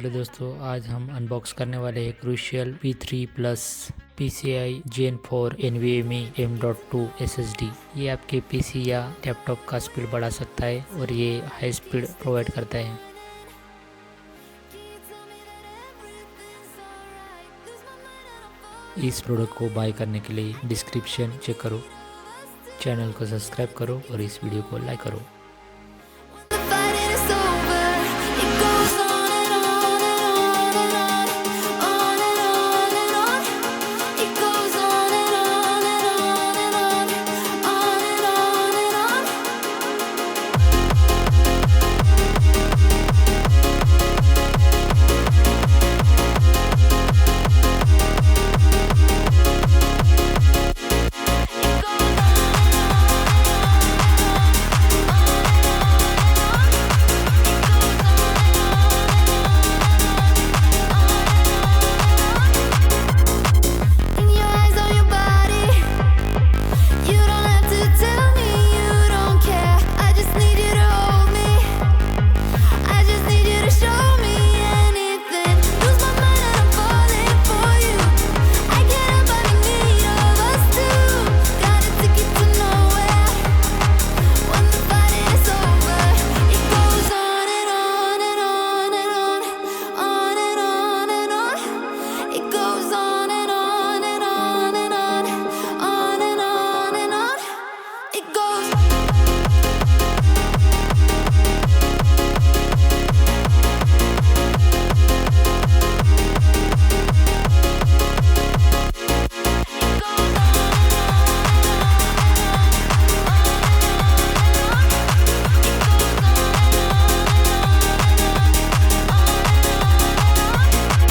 चलो दोस्तों, आज हम अनबॉक्स करने वाले हैं crucial P3 plus PCIe Gen 4 NVMe M.2 SSD। ये आपके PC या लैपटॉप का स्पीड बढ़ा सकता है और ये हाई स्पीड प्रोवाइड करता है। इस प्रोडक्ट को बाय करने के लिए डिस्क्रिप्शन चेक करो, चैनल को सब्सक्राइब करो और इस वीडियो को लाइक करो।